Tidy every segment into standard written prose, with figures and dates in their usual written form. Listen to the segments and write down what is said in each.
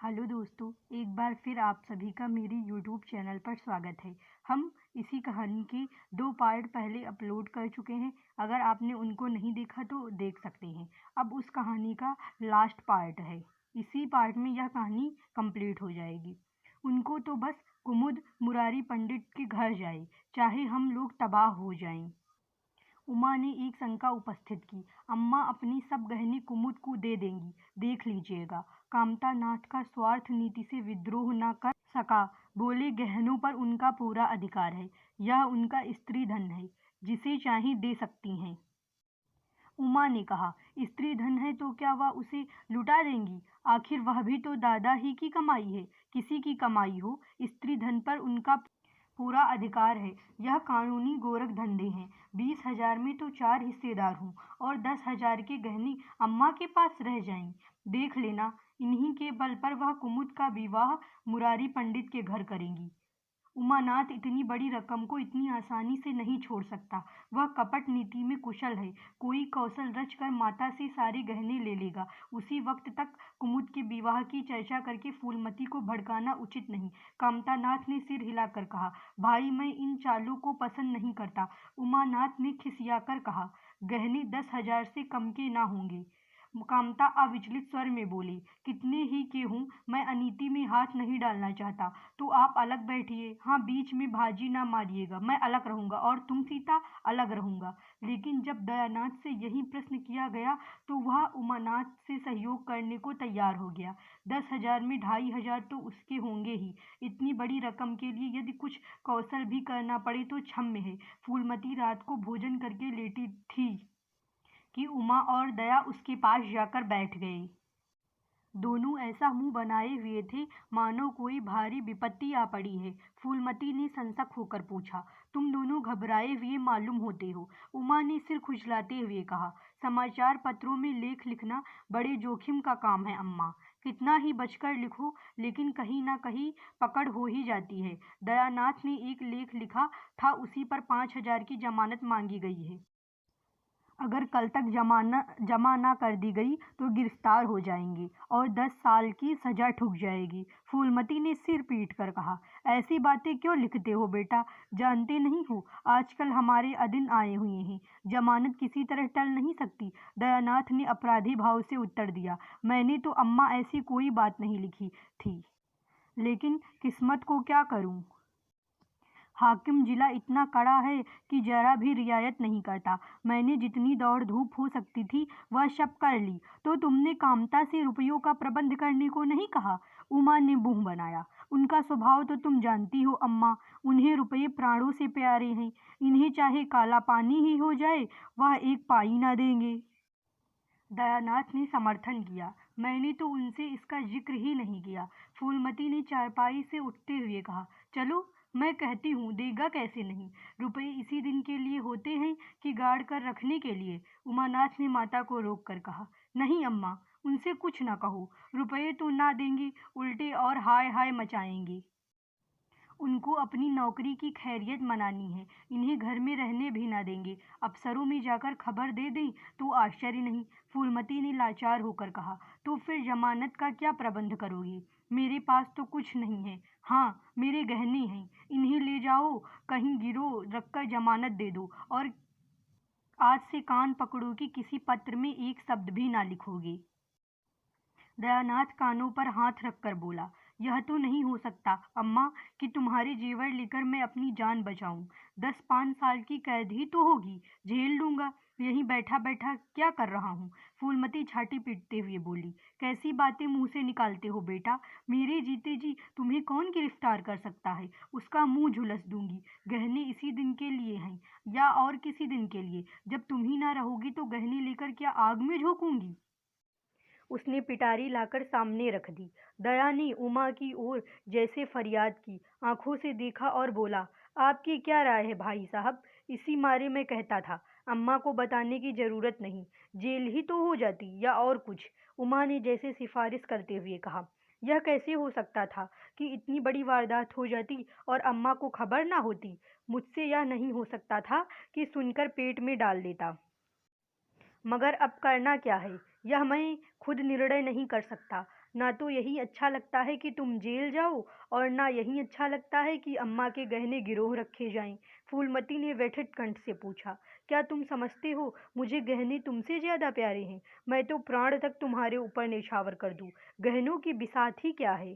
Hello दोस्तों, एक बार फिर आप सभी का मेरे यूट्यूब चैनल पर स्वागत है। हम इसी कहानी के 2 पार्ट पहले अपलोड कर चुके हैं। अगर आपने उनको नहीं देखा तो देख सकते हैं। अब उस कहानी का लास्ट पार्ट है। इसी पार्ट में यह कहानी कंप्लीट हो जाएगी। उनको तो बस कुमुद मुरारी पंडित के घर जाए, चाहे हम लोग तबाह हो जाएं। उमा ने एक शंका उपस्थित की। अम्मा अपनी सब गहने कुमुद को दे देंगी, देख लीजिएगा। कामता नाथ का स्वार्थ नीति से विद्रोह न कर सका। बोले, गहनों पर उनका पूरा अधिकार है। यह उनका स्त्री धन है, जिसे चाहे दे सकती हैं। उमा ने कहा, स्त्री धन है तो क्या वह उसे लुटा देंगी? आखिर वह भी तो दादा ही की कमाई है। किसी की कमाई हो, स्त्री धन पर उनका पूरा अधिकार है। यह कानूनी गोरख धंधे हैं। 20,000 में तो 4 हिस्सेदार हूँ और 10,000 के गहने अम्मा के पास रह जाएं। देख लेना, इन्हीं के बल पर वह कुमुद का विवाह मुरारी पंडित के घर करेंगी। उमानाथ इतनी बड़ी रकम को इतनी आसानी से नहीं छोड़ सकता। वह कपट नीति में कुशल है। कोई कौशल रच कर माता से सारे गहने ले लेगा। उसी वक्त तक कुमुद के विवाह की चर्चा करके फूलमती को भड़काना उचित नहीं। कामतानाथ ने सिर हिलाकर कहा, भाई मैं इन चालों को पसंद नहीं करता। उमानाथ ने खिसियाकर कहा, गहने 10,000 से कम के ना होंगे। कामता अविचलित स्वर में बोली, कितने ही के हूँ, मैं अनीति में हाथ नहीं डालना चाहता। तो आप अलग बैठिए। हाँ, बीच में भाजी ना मारिएगा। मैं अलग रहूंगा और तुम सीता अलग रहूंगा। लेकिन जब दयानाथ से यही प्रश्न किया गया तो वह उमानाथ से सहयोग करने को तैयार हो गया। 10,000 में 2,500 तो उसके होंगे ही। इतनी बड़ी रकम के लिए यदि कुछ कौशल भी करना पड़े तो क्षम्य है। फूलमती रात को भोजन करके लेटी थी कि उमा और दया उसके पास जाकर बैठ गए। दोनों ऐसा मुंह बनाए हुए थे मानो कोई भारी विपत्ति आ पड़ी है। फूलमती ने सनसक होकर पूछा, तुम दोनों घबराए हुए मालूम होते हो। उमा ने सिर खुजलाते हुए कहा, समाचार पत्रों में लेख लिखना बड़े जोखिम का काम है अम्मा। कितना ही बचकर लिखो, लेकिन कहीं ना कहीं पकड़ हो ही जाती है। दयानाथ ने एक लेख लिखा था, उसी पर 5,000 की जमानत मांगी गई है। अगर कल तक जमा ना कर दी गई तो गिरफ्तार हो जाएंगे और 10 साल की सजा ठुक जाएगी। फूलमती ने सिर पीट कर कहा, ऐसी बातें क्यों लिखते हो बेटा? जानते नहीं हो, आजकल हमारे अधीन आए हुए हैं। जमानत किसी तरह टल नहीं सकती। दयानाथ ने अपराधी भाव से उत्तर दिया, मैंने तो अम्मा ऐसी कोई बात नहीं लिखी थी, लेकिन किस्मत को क्या करूं? हाकिम जिला इतना कड़ा है कि जरा भी रियायत नहीं करता। मैंने जितनी दौड़ धूप हो सकती थी वह सब कर ली। तो तुमने कामता से रुपयों का प्रबंध करने को नहीं कहा? उमा ने मुंह बनाया। उनका स्वभाव तो तुम जानती हो अम्मा। उन्हें रुपये प्राणों से प्यारे हैं। इन्हें चाहे काला पानी ही हो जाए, वह एक पाई ना देंगे। दयानाथ ने समर्थन किया, मैंने तो उनसे इसका जिक्र ही नहीं किया। फूलमती ने चारपाई से उठते हुए कहा, चलो मैं कहती हूँ, देगा कैसे नहीं? रुपए इसी दिन के लिए होते हैं कि गाड़ कर रखने के लिए? उमानाथ ने माता को रोक कर कहा, नहीं अम्मा, उनसे कुछ ना कहो। रुपये तो ना देंगे, उल्टे और हाय हाय मचाएंगे। उनको अपनी नौकरी की खैरियत मनानी है। इन्हें घर में रहने भी ना देंगे। अफसरों में जाकर खबर दे दें तो आश्चर्य नहीं। फूलमती ने लाचार होकर कहा, तो फिर जमानत का क्या प्रबंध करोगी? मेरे पास तो कुछ नहीं है। हाँ, मेरे गहने हैं, इन्हें ले जाओ, कहीं गिरो रखकर जमानत दे दो, और आज से कान पकड़ो कि किसी पत्र में एक शब्द भी ना लिखोगे। दयानाथ कानों पर हाथ रखकर बोला, यह तो नहीं हो सकता अम्मा कि तुम्हारे जेवर लेकर मैं अपनी जान बचाऊं। 10-5 साल की कैद ही तो होगी, झेल लूंगा। यहीं बैठा बैठा क्या कर रहा हूँ? फूलमती छाती पीटते हुए बोली, कैसी बातें मुंह से निकालते हो बेटा? मेरे जीते जी तुम्हें कौन गिरफ्तार कर सकता है? उसका मुंह झुलस दूंगी। गहने इसी दिन के लिए हैं या और किसी दिन के लिए? जब तुम ही ना रहोगी तो गहने लेकर क्या आग में झोंकूंगी? उसने पिटारी लाकर सामने रख दी। दया ने उमा की ओर जैसे फरियाद की आंखों से देखा और बोला, आपकी क्या राय है भाई साहब? इसी मारे मैं कहता था, अम्मा को बताने की जरूरत नहीं, जेल ही तो हो जाती या और कुछ। उमा ने जैसे सिफारिश करते हुए कहा, यह कैसे हो सकता था कि इतनी बड़ी वारदात हो जाती और अम्मा को खबर ना होती? मुझसे यह नहीं हो सकता था कि सुनकर पेट में डाल देता। मगर अब करना क्या है, यह मैं खुद निर्णय नहीं कर सकता। ना तो यही अच्छा लगता है कि तुम जेल जाओ और ना यही अच्छा लगता है कि अम्मा के गहने गिरोह रखे जाएं। फूलमती ने व्यथित कंठ से पूछा, क्या तुम समझते हो मुझे गहने तुमसे ज्यादा प्यारे हैं? मैं तो प्राण तक तुम्हारे ऊपर न्यौछावर कर दूं। गहनों की बिसात ही क्या है?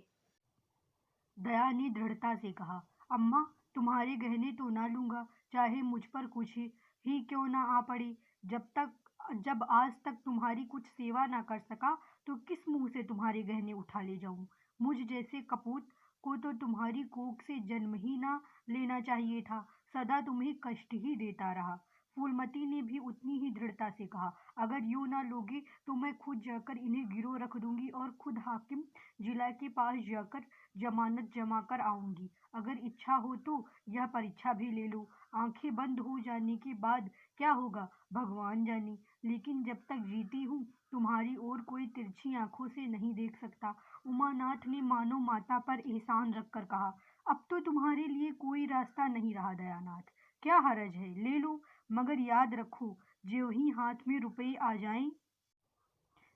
दया ने दृढ़ता से कहा, अम्मा, तुम्हारे गहने तो ना लूंगा, चाहे मुझ पर कुछ ही क्यों ना आ पड़े। जब आज तक तुम्हारी कुछ सेवा ना कर सका तो किस मुंह से तुम्हारे गहने उठा ले जाऊं? मुझ जैसे कपूत को तो तुम्हारी कोख से जन्म ही ना लेना चाहिए था। सदा तुम्हें कष्ट ही देता रहा। फूलमती ने भी उतनी ही दृढ़ता से कहा, अगर यूं ना लोगे तो मैं खुद जाकर इन्हें गिरोह रख दूंगी और खुद हाकिम जिला के पास जाकर जमानत जमा कर आऊंगी। अगर इच्छा हो तो यह परीक्षा भी ले लो। आंखें बंद हो जाने के बाद क्या होगा भगवान जाने, लेकिन जब तक जीती हूँ तुम्हारी ओर कोई तिरछी आंखों से नहीं देख सकता। उमानाथ ने मानो माता पर एहसान रखकर कहा, अब तो तुम्हारे लिए कोई रास्ता नहीं रहा दयानाथ। क्या हरज है, ले लो, मगर याद रखो, जो ही हाथ में रुपए आ जाएं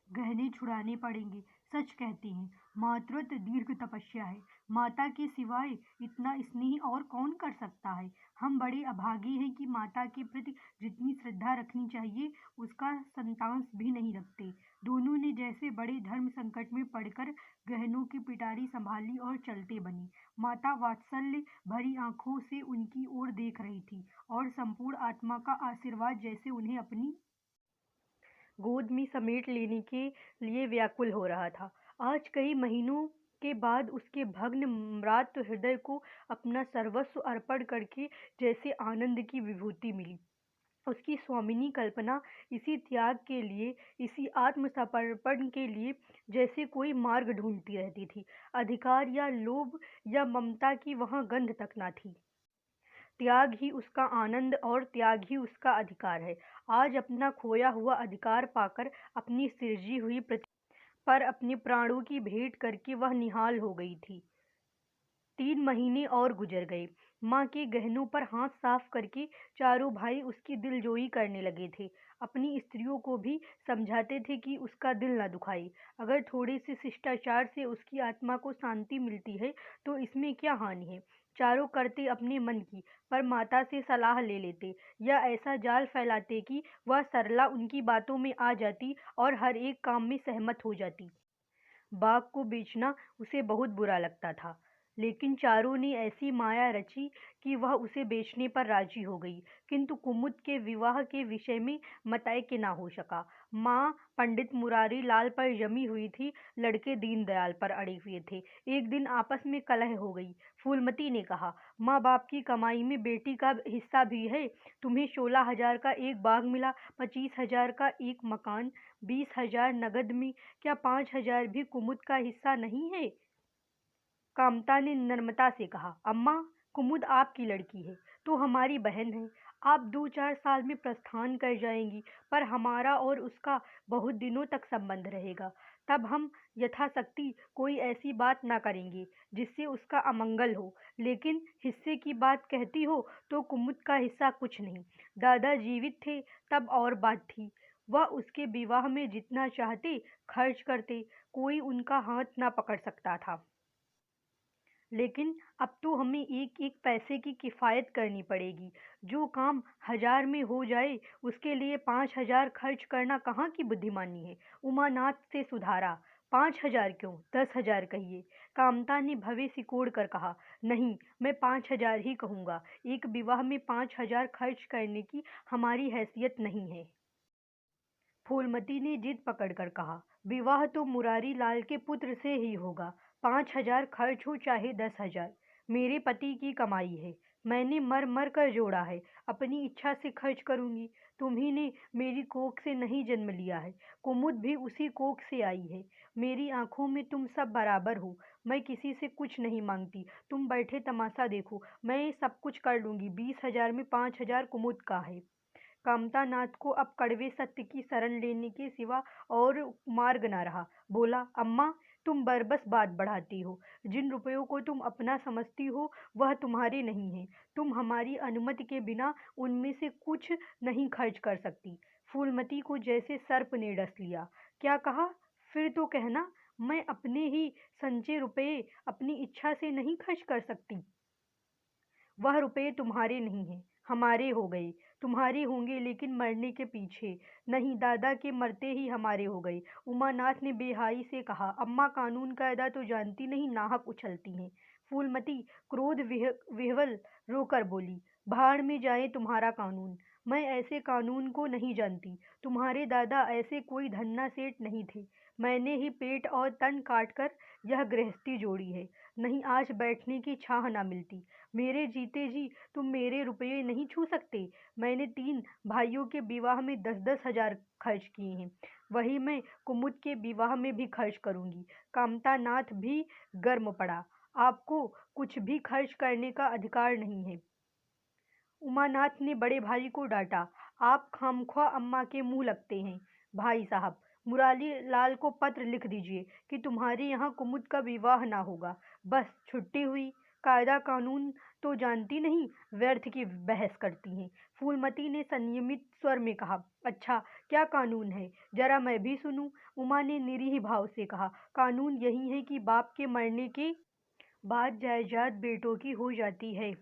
गहने छुड़ाने पड़ेंगे। सच कहते हैं, मातृत्व दीर्घ तपस्या है। माता के सिवाय इतना स्नेह और कौन कर सकता है? हम बड़े अभागे हैं कि माता के प्रति जितनी श्रद्धा रखनी चाहिए उसका संतांश भी नहीं रखते। दोनों ने जैसे बड़े धर्म संकट में पड़कर गहनों की पिटारी संभाली और चलते बनी। माता वात्सल्य भरी आंखों से उनकी ओर देख रही थी और संपूर्ण आत्मा का आशीर्वाद जैसे उन्हें अपनी गोद में समेट लेने के लिए व्याकुल हो रहा था। आज कई महीनों के बाद उसके भग्न म्रात हृदय को अपना सर्वस्व अर्पण करके जैसे आनंद की विभूति मिली। उसकी स्वामिनी कल्पना इसी त्याग के लिए, इसी आत्मसमर्पण के लिए जैसे कोई मार्ग ढूंढती रहती थी। अधिकार या लोभ या ममता की वहां गंध तक न थी। त्याग ही उसका आनंद और त्याग ही उसका अधिकार है। आज अपना खोया हुआ अधिकार पाकर, अपनी सृजी हुई पृथ्वी पर अपने प्राणों की भेंट करके वह निहाल हो गई थी। 3 महीने और गुजर गए। माँ के गहनों पर हाथ साफ करके चारों भाई उसकी दिलजोई करने लगे थे। अपनी स्त्रियों को भी समझाते थे कि उसका दिल न दुखाए। अगर थोड़े से शिष्टाचार से उसकी आत्मा को शांति मिलती है तो इसमें क्या हानि है? चारों करते अपने मन की, पर माता से सलाह ले लेते या ऐसा जाल फैलाते कि वह सरला उनकी बातों में आ जाती और हर एक काम में सहमत हो जाती। बाग को बेचना उसे बहुत बुरा लगता था, लेकिन चारों ने ऐसी माया रची कि वह उसे बेचने पर राजी हो गई। किंतु कुमुद के विवाह के विषय में मतैक्य न हो सका। माँ पंडित मुरारी लाल पर जमी हुई थी, लड़के दीनदयाल पर अड़े हुए थे। एक दिन आपस में कलह हो गई। फूलमती ने कहा, माँ बाप की कमाई में बेटी का हिस्सा भी है। तुम्हें 16,000 का एक बाग मिला, 25,000 का एक मकान, 20,000 नगद में, क्या 5,000 भी कुमुद का हिस्सा नहीं है? कामता ने नम्रता से कहा, अम्मा, कुमुद आपकी लड़की है तो हमारी बहन है। आप 2-4 साल में प्रस्थान कर जाएंगी, पर हमारा और उसका बहुत दिनों तक संबंध रहेगा। तब हम यथाशक्ति कोई ऐसी बात ना करेंगे जिससे उसका अमंगल हो। लेकिन हिस्से की बात कहती हो तो कुमुद का हिस्सा कुछ नहीं। दादा जीवित थे तब और बात थी। वह उसके विवाह में जितना चाहते खर्च करते, कोई उनका हाथ ना पकड़ सकता था। लेकिन अब तो हमें एक एक पैसे की किफ़ायत करनी पड़ेगी। जो काम 1,000 में हो जाए उसके लिए 5,000 खर्च करना कहाँ की बुद्धिमानी है? उमानाथ से सुधारा, 5,000 क्यों, 10,000 कहिए। कामता ने भवें सिकोड़ कर कहा, नहीं, मैं 5,000 ही कहूँगा। एक विवाह में 5,000 खर्च करने की हमारी हैसियत नहीं है। फूलमती ने जिद पकड़कर कहा, विवाह तो मुरारी लाल के पुत्र से ही होगा। 5,000 खर्च हो चाहे 10,000, मेरे पति की कमाई है। मैंने मर मर कर जोड़ा है, अपनी इच्छा से खर्च करूंगी। तुम्ही ने मेरी कोख से नहीं जन्म लिया है, कुमुद भी उसी कोख से आई है। मेरी आंखों में तुम सब बराबर हो। मैं किसी से कुछ नहीं मांगती। तुम बैठे तमाशा देखो, मैं सब कुछ कर लूंगी। 20,000 में 5,000 कुमुद का है। कामतानाथ को अब कड़वे सत्य की शरण लेने के सिवा और मार्ग न रहा। बोला, अम्मा, तुम बरबस बात बढ़ाती हो। जिन रुपयों को तुम अपना समझती हो वह तुम्हारे नहीं है। तुम हमारी अनुमति के बिना उनमें से कुछ नहीं खर्च कर सकती। फूलमती को जैसे सर्प ने डस लिया। क्या कहा? फिर तो कहना। मैं अपने ही संचय रुपये अपनी इच्छा से नहीं खर्च कर सकती। वह रुपये तुम्हारे नहीं हैं, हमारे हो गए। तुम्हारे होंगे लेकिन मरने के पीछे। नहीं, दादा के मरते ही हमारे हो गए। उमानाथ ने बेहाई से कहा। अम्मा कानून कायदा तो जानती नहीं, नाहक उछलती हैं। फूलमती क्रोध विह्वल रोकर बोली, भाड़ में जाए तुम्हारा कानून। मैं ऐसे कानून को नहीं जानती। तुम्हारे दादा ऐसे कोई धन्ना सेठ नहीं थे। मैंने ही पेट और तन काट कर यह गृहस्थी जोड़ी है। नहीं, आज बैठने की छाह ना मिलती। मेरे जीते जी तुम मेरे रुपये नहीं छू सकते। मैंने 3 भाइयों के विवाह में 10-10 हजार खर्च किए हैं। वही मैं कुमुद के विवाह में भी खर्च करूंगी। कामतानाथ भी गर्म पड़ा। आपको कुछ भी खर्च करने का अधिकार नहीं है। उमानाथ ने बड़े भाई को डांटा। आप खामख्वा अम्मा के मुंह लगते हैं। भाई साहब, मुरारी लाल को पत्र लिख दीजिए कि तुम्हारे यहाँ कुमुद का विवाह ना होगा। बस छुट्टी हुई। कायदा कानून तो जानती नहीं, व्यर्थ की बहस करती हैं। फूलमती ने संयमित स्वर में कहा। अच्छा, क्या कानून है, जरा मैं भी सुनूं। उमा ने निरीह भाव से कहा। कानून यही है कि बाप के मरने के बाद जायदाद बेटों की हो जाती है।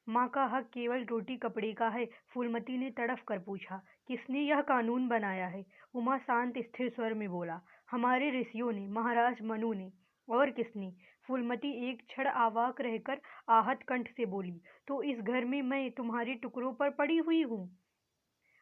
माँ का हक केवल रोटी कपड़े का है? फूलमती ने तड़फ कर पूछा। किसने यह कानून बनाया है? उमा शांत स्थिर स्वर में बोला। हमारे ऋषियों ने, महाराज मनु ने। और किसने? फूलमती एक क्षण अवाक रहकर आहत कंठ से बोली। तो इस घर में मैं तुम्हारे टुकड़ों पर पड़ी हुई हूँ?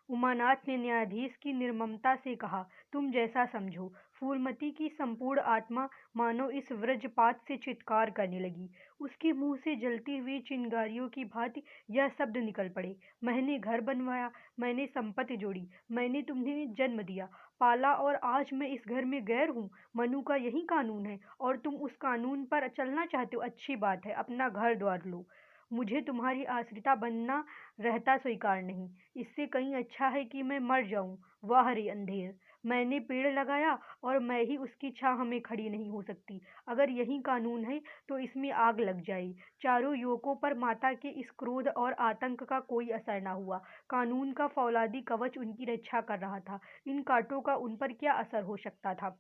उमानाथ ने न्यायाधीश की निर्ममता से कहा। तुम जैसा समझो। फूलमती की संपूर्ण आत्मा मानो इस वज्रपात से चित्कार करने लगी। उसके मुंह से जलती हुई चिंगारियों की भांति यह शब्द निकल पड़े। मैंने घर बनवाया, मैंने संपत्ति जोड़ी, मैंने तुम्हें जन्म दिया, पाला, और आज मैं इस घर में गैर हूँ। मनु का यही कानून है और तुम उस कानून पर चलना चाहते हो। अच्छी बात है, अपना घर द्वार लो। मुझे तुम्हारी आश्रिता बनना रहता स्वीकार नहीं। इससे कहीं अच्छा है कि मैं मर जाऊं। वाह रे अंधेर! मैंने पेड़ लगाया और मैं ही उसकी छाह में खड़ी नहीं हो सकती। अगर यही कानून है तो इसमें आग लग जाए। चारों युवकों पर माता के इस क्रोध और आतंक का कोई असर न हुआ। कानून का फौलादी कवच उनकी रक्षा कर रहा था। इन कांटों का उन पर क्या असर हो सकता था?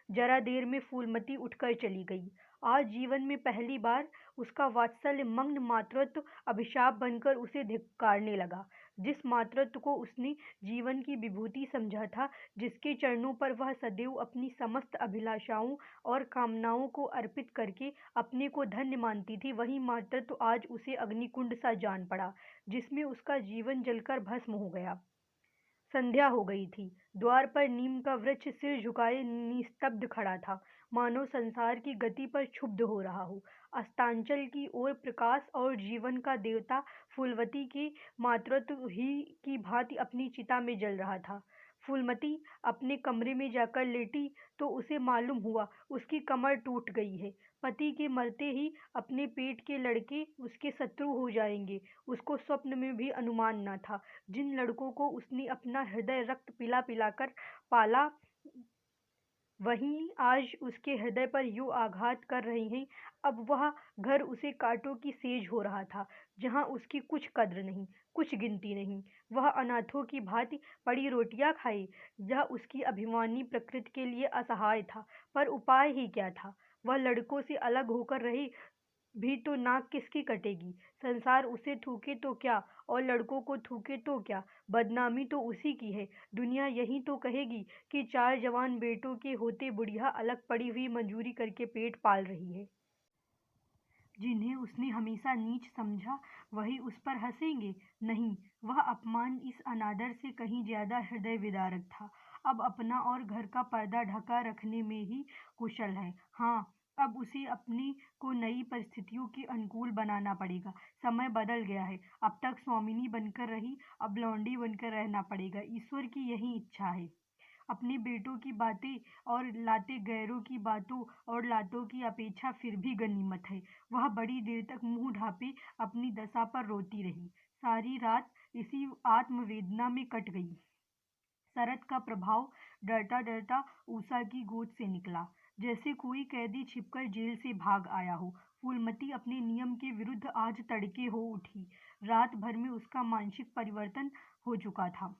जरा देर में फूलमती उठकर चली गई। आज जीवन में पहली बार उसका वात्सल्य मग्न मातृत्व अभिशाप बनकर उसे धिक्कारने लगा। जिस मातृत्व को उसने जीवन की विभूति समझा था, जिसके चरणों पर वह सदैव अपनी समस्त अभिलाषाओं और कामनाओं को अर्पित करके अपने को धन्य मानती थी, वही मातृत्व आज उसे अग्निकुंड सा जान पड़ा, जिसमें उसका जीवन जलकर भस्म हो गया। संध्या हो गई थी। द्वार पर नीम का वृक्ष सिर झुकाए निस्तब्ध खड़ा था, मानो संसार की गति पर क्षुब्ध हो रहा हो। अस्तांचल की ओर प्रकाश और जीवन का देवता फूलवती के मातृत्व ही की भांति अपनी चिता में जल रहा था। फूलमती अपने कमरे में जाकर लेटी तो उसे मालूम हुआ उसकी कमर टूट गई है। पति के मरते ही अपने पेट के लड़के उसके शत्रु हो जाएंगे, उसको स्वप्न में भी अनुमान न था। जिन लड़कों को उसने अपना हृदय रक्त पिला पिलाकर पाला, वहीं आज उसके हृदय पर यूं आघात कर रहे हैं। अब वह घर उसे कांटों की सेज हो रहा था, जहां उसकी कुछ कद्र नहीं, कुछ गिनती नहीं। वह अनाथों की भांति पड़ी रोटियां खाए। यह उसकी अभिमानी प्रकृति के लिए असहाय था, पर उपाय ही क्या था? वह लड़कों से अलग होकर रहे भी तो नाक किसकी कटेगी? संसार उसे थूके तो क्या और लड़कों को थूके तो क्या, बदनामी तो उसी की है। दुनिया यही तो कहेगी कि 4 जवान बेटों के होते बुढ़िया अलग पड़ी हुई मजूरी करके पेट पाल रही है। जिन्हें उसने हमेशा नीच समझा, वही उस पर हंसेंगे? नहीं, वह अपमान इस अनादर से कहीं ज्यादा हृदय विदारक था। अब अपना और घर का पर्दा ढका रखने में ही कुशल है। हाँ, अब उसे अपने को नई परिस्थितियों के अनुकूल बनाना पड़ेगा। समय बदल गया है। अब तक स्वामिनी बनकर रही, अब लौंडी बनकर रहना पड़ेगा। ईश्वर की यही इच्छा है। अपने बेटों की बातें और लाते गैरों की बातों और लातों की अपेक्षा फिर भी गनीमत है। वह बड़ी देर तक मुंह ढांपे अपनी दशा पर रोती रही। सारी रात इसी आत्मवेदना में कट गई। शरद का प्रभाव डरता डरता ऊषा की गोद से निकला, जैसे कोई कैदी छिपकर जेल से भाग आया हो। फूलमती अपने नियम के विरुद्ध आज तड़के हो उठी। रात भर में उसका मानसिक परिवर्तन हो चुका था।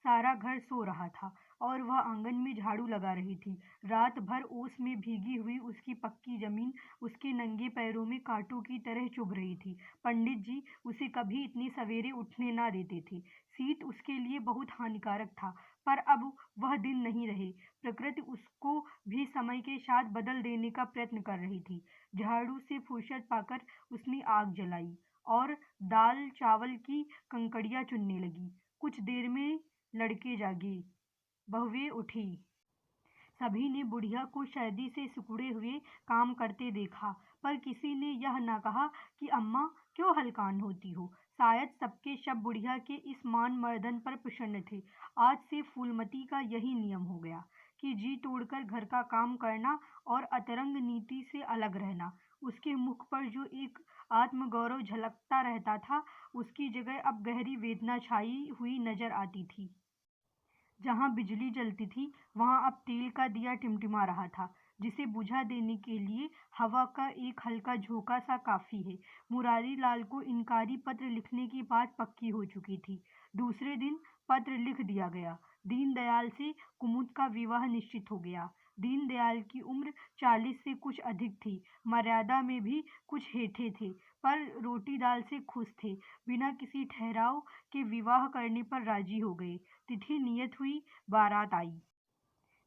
सारा घर सो रहा था। और वह आंगन में झाड़ू लगा रही थी। रात भर ओस में भीगी हुई उसकी पक्की जमीन उसके नंगे पैरों में कांटों की तरह चुभ रही थी। पंडित जी उसे कभी इतनी सवेरे उठने ना देते थे। शीत उसके लिए बहुत हानिकारक था, पर अब वह दिन नहीं रहे। प्रकृति उसको भी समय के साथ बदल देने का प्रयत्न कर रही थी। झाड़ू से फुर्सत पाकर उसने आग जलाई और दाल चावल की कंकड़ियां चुनने लगी। कुछ देर में लड़के जागे, बहुएं उठी। सभी ने बुढ़िया को सर्दी से सिकुड़े हुए काम करते देखा, पर किसी ने यह न कहा कि अम्मा क्यों हलकान होती हो। शायद सबके सब बुढ़िया के इस मान मर्दन पर प्रसन्न थे। आज से फूलमती का यही नियम हो गया कि जी तोड़कर घर का काम करना और अतरंग नीति से अलग रहना। उसके मुख पर जो एक आत्मगौरव झलकता रहता था, उसकी जगह अब गहरी वेदना छाई हुई नजर आती थी। जहाँ बिजली जलती थी, वहाँ अब तेल का दिया टिमटिमा रहा था, जिसे बुझा देने के लिए हवा का एक हल्का झोंका सा काफी है। मुरारी लाल को इनकारी पत्र लिखने की बात पक्की हो चुकी थी। दूसरे दिन पत्र लिख दिया गया। दीनदयाल से कुमुद का विवाह निश्चित हो गया। दीनदयाल की उम्र 40 से कुछ अधिक थी, मर्यादा में भी कुछ हेठे थे, पर रोटी दाल से खुश थे। बिना किसी ठहराव के विवाह करने पर राजी हो गए। तिथि नियत हुई, बारात आई,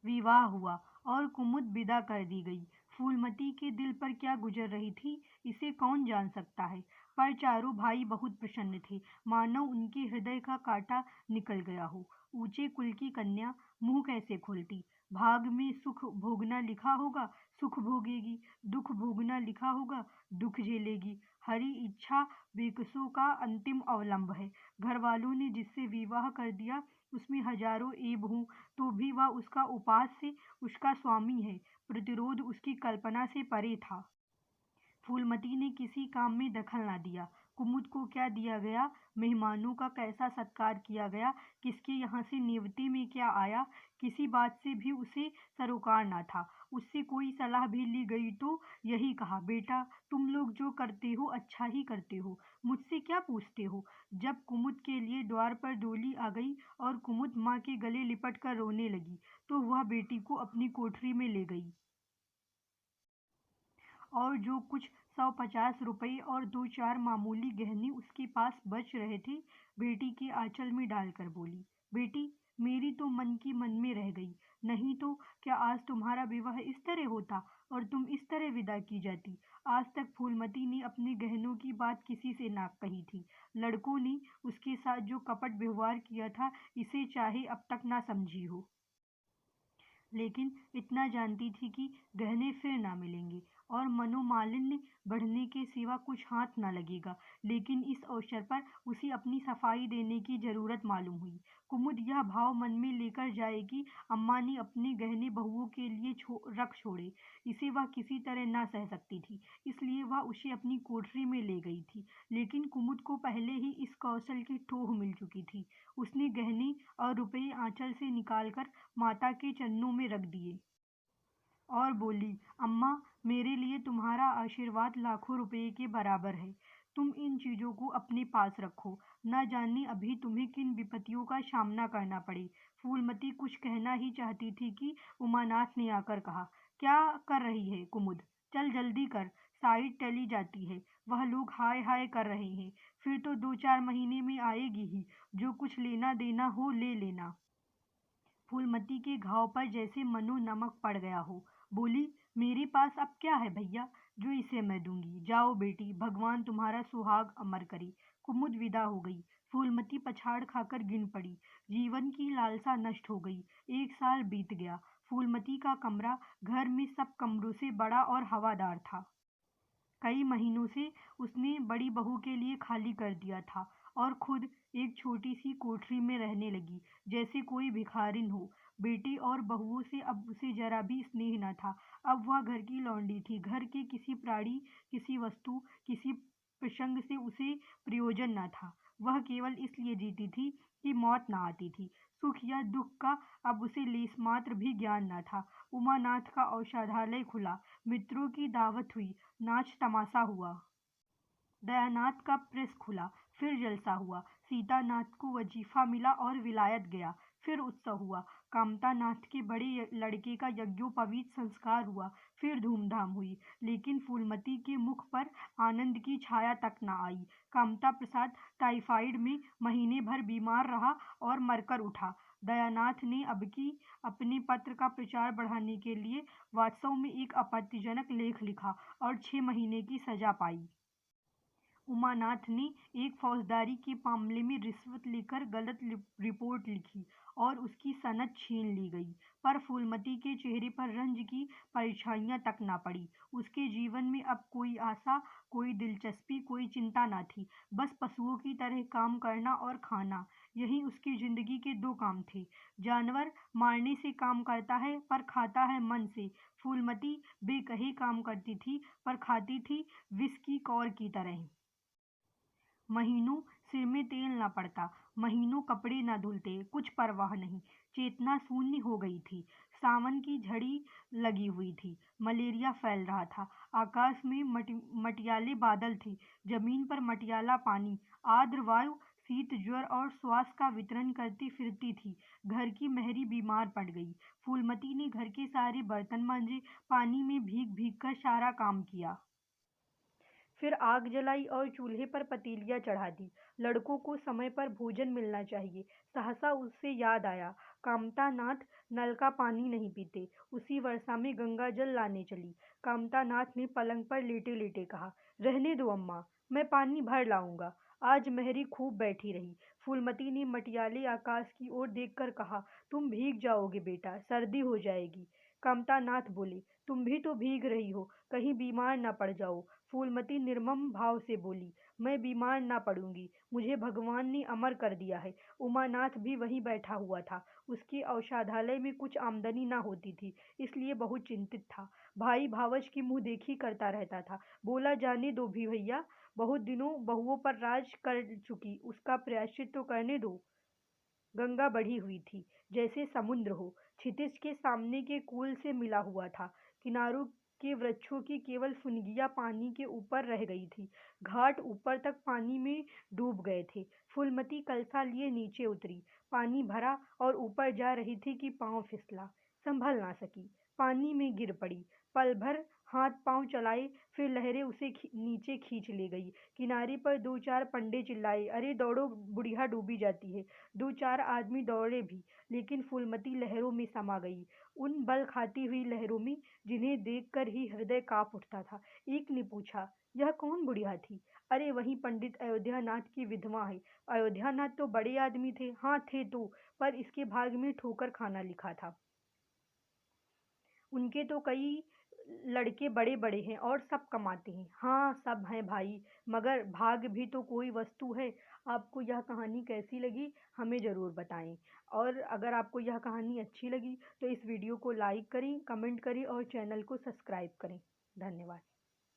विवाह हुआ और कुमुद विदा कर दी गई। फूलमती के दिल पर क्या गुजर रही थी, इसे कौन जान सकता है, पर चारों भाई बहुत प्रसन्न थे, मानो उनके हृदय का कांटा निकल गया हो। ऊंचे कुल की कन्या मुंह कैसे खोलती। भाग में सुख भोगना लिखा होगा, सुख भोगेगी। दुख भोगना लिखा होगा, दुख झेलेगी। हरी इच्छा बेकसों का अंतिम अवलंब है। घर वालों ने जिससे विवाह कर दिया, उसमें हजारों ऐब हों, तो भी वह उसका उपास से उसका स्वामी है। प्रतिरोध उसकी कल्पना से परे था। फूलमती ने किसी काम में दखल न दिया। कुमुद को क्या दिया गया, मेहमानों का कैसा सत्कार किया गया, किसके यहाँ से नेवते में क्या आया, किसी बात से भी उसे सरोकार न था। उससे कोई सलाह भी ली गई तो यही कहा, बेटा तुम लोग जो करते हो अच्छा ही करते हो, मुझसे क्या पूछते हो। जब कुमुद के लिए द्वार पर डोली आ गई और कुमुद माँ के गले लिपट कर रोने लगी, तो वह बेटी को अपनी कोठरी में ले गई और जो कुछ 150 रुपये और 2-4 मामूली गहने उसके पास बच रहे थे, बेटी के आंचल में डालकर बोली, बेटी मेरी तो मन की मन में रह गई, नहीं तो क्या आज तुम्हारा विवाह इस तरह होता और तुम इस तरह विदा की जाती। आज तक फूलमती ने अपने गहनों की बात किसी से ना कही थी। लड़कों ने उसके साथ जो कपट व्यवहार किया था, इसे चाहे अब तक ना समझी हो, लेकिन इतना जानती थी कि गहने फिर ना मिलेंगे और मनोमालिन्य बढ़ने के सिवा कुछ हाथ न लगेगा। लेकिन इस अवसर पर उसे अपनी सफाई देने की जरूरत मालूम हुई। कुमुद यह भाव मन में लेकर जाए कि अम्मा ने अपने गहने बहुओं के लिए रख छोड़े, इसे वह किसी तरह न सह सकती थी, इसलिए वह उसे अपनी कोठरी में ले गई थी। लेकिन कुमुद को पहले ही इस कौशल की ठोह मिल चुकी थी। उसने गहने और रुपये आंचल से निकालकर माता के चरणों में रख दिए और बोली, अम्मा मेरे लिए तुम्हारा आशीर्वाद लाखों रुपए के बराबर है। तुम इन चीजों को अपने पास रखो, न जाने अभी तुम्हें किन विपत्तियों का सामना करना पड़े। फूलमती कुछ कहना ही चाहती थी कि उमानाथ ने आकर कहा, क्या कर रही है कुमुद, चल जल्दी कर, साइड टली जाती है, वह लोग हाय हाय कर रहे हैं, फिर तो 2-4 महीने में आएगी ही, जो कुछ लेना देना हो ले लेना। फूलमती के घाव पर जैसे मनो नमक पड़ गया हो। बोली, मेरे पास अब क्या है भैया, जो इसे मैं दूंगी। जाओ बेटी, भगवान तुम्हारा सुहाग अमर करे। कुमुद विदा हो गई। फूलमती पछाड़ खाकर गिन पड़ी। जीवन की लालसा नष्ट हो गई। 1 साल बीत गया। फूलमती का कमरा घर में सब कमरों से बड़ा और हवादार था। कई महीनों से उसने बड़ी बहू के लिए खाली कर दिया था और खुद एक छोटी सी कोठरी में रहने लगी, जैसे कोई भिखारिन हो। बेटी और बहुओं से अब उसे जरा भी स्नेह न था। अब वह घर की लौंडी थी। घर के किसी प्राणी, किसी वस्तु, किसी प्रसंग से उसे प्रयोजन न था। वह केवल इसलिए जीती थी कि मौत न आती थी। सुख या दुख का अब उसे लेस मात्र भी ज्ञान न था। उमानाथ का औषधालय खुला, मित्रों की दावत हुई, नाच तमाशा हुआ। दयानाथ का प्रेस खुला, फिर जलसा हुआ। सीतानाथ को वजीफा मिला और विलायत गया। फिर उत्सव हुआ। कामता नाथ के बड़े लड़के का यज्ञोपवीत संस्कार हुआ। फिर धूमधाम हुई, लेकिन फूलमती के मुख पर आनंद की छाया तक न आई। कामता प्रसाद टाइफाइड में महीने भर बीमार रहा और मरकर उठा। दयानाथ ने अबकी अपने पत्र का प्रचार बढ़ाने के लिए वास्तव में एक आपत्तिजनक लेख लिखा और 6 महीने की सजा पाई। उमानाथ ने एक फौजदारी के मामले में रिश्वत लेकर गलत रिपोर्ट लिखी और उसकी सनद छीन ली गई, पर फूलमती के चेहरे पर रंज की परछाइयां तक न पड़ी। उसके जीवन में अब कोई आशा, कोई दिलचस्पी, कोई चिंता न थी। बस पशुओं की तरह काम करना और खाना, यही उसकी जिंदगी के 2 काम थे। जानवर मारने से काम करता है पर खाता है मन से। फूलमती बेकहे काम करती थी पर खाती थी विष की कौर की तरह। महीनों सिर में तेल न पड़ता, महीनों कपड़े न धुलते, कुछ परवाह नहीं। चेतना शून्य हो गई थी। सावन की झड़ी लगी हुई थी। मलेरिया फैल रहा था। आकाश में मटियाले बादल थे, जमीन पर मटियाला पानी, आर्द्र वायु शीत ज्वर और श्वास का वितरण करती फिरती थी। घर की मेहरी बीमार पड़ गई। फूलमती ने घर के सारे बर्तन मांजे, पानी में भीग भीग कर सारा काम किया। फिर आग जलाई और चूल्हे पर पतीलियां चढ़ा दी। लड़कों को समय पर भोजन मिलना चाहिए। सहसा उससे याद आया, कामता नाथ नल का पानी नहीं पीते। उसी वर्षा में गंगा जल लाने चली। कामता नाथ ने पलंग पर लेटे लेटे कहा, रहने दो अम्मा, मैं पानी भर लाऊंगा। आज मेहरी खूब बैठी रही। फूलमती ने मटियाले आकाश की ओर देखकर कहा, तुम भीग जाओगे बेटा, सर्दी हो जाएगी। कामता नाथ बोले, तुम भी तो भीग रही हो, कहीं बीमार न पड़ जाओ। फूलमती निर्मम भाव से बोली, मैं बीमार ना पड़ूंगी, मुझे भगवान ने अमर कर दिया है। उमानाथ भी वहीं बैठा हुआ था। उसके औषधालय में कुछ आमदनी ना होती थी, इसलिए बहुत चिंतित था। भाई भावच की मुंह देखी करता रहता था। बोला, जाने दो भी भैया, बहुत दिनों बहुओं पर राज कर चुकी, उसका प्रायश्चित तो करने दो। गंगा बढ़ी हुई थी, जैसे समुद्र हो। क्षितिज के सामने के कूल से मिला हुआ था। किनारों के वृक्षों की केवल फुनगियां पानी के ऊपर रह गई थी। घाट ऊपर तक पानी में डूब गए थे। फूलमती कलसा लिए नीचे उतरी। पानी भरा और ऊपर जा रही थी कि पांव फिसला। संभल ना सकी, पानी में गिर पड़ी। पल भर हाथ पांव चलाए, फिर लहरें उसे नीचे खींच ले गई। किनारे पर 2-4 पंडे चिल्लाए, अरे दौड़ो, बुढ़िया डूबी जाती है। 2-4 आदमी दौड़े भी, लेकिन फूलमती लहरों में समा गई, उन बल खाती हुई लहरों में जिन्हें देखकर ही हृदय कांप उठता था। एक ने पूछा, यह कौन बुढ़िया थी? अरे वही पंडित अयोध्यानाथ की विधवा है। अयोध्यानाथ तो बड़े आदमी थे। हाँ थे तो, पर इसके भाग में ठोकर खाना लिखा था। उनके तो कई लड़के बड़े बड़े हैं और सब कमाते हैं। हाँ सब हैं भाई, मगर भाग्य भी तो कोई वस्तु है। आपको यह कहानी कैसी लगी हमें ज़रूर बताएं। और अगर आपको यह कहानी अच्छी लगी तो इस वीडियो को लाइक करें, कमेंट करें और चैनल को सब्सक्राइब करें। धन्यवाद।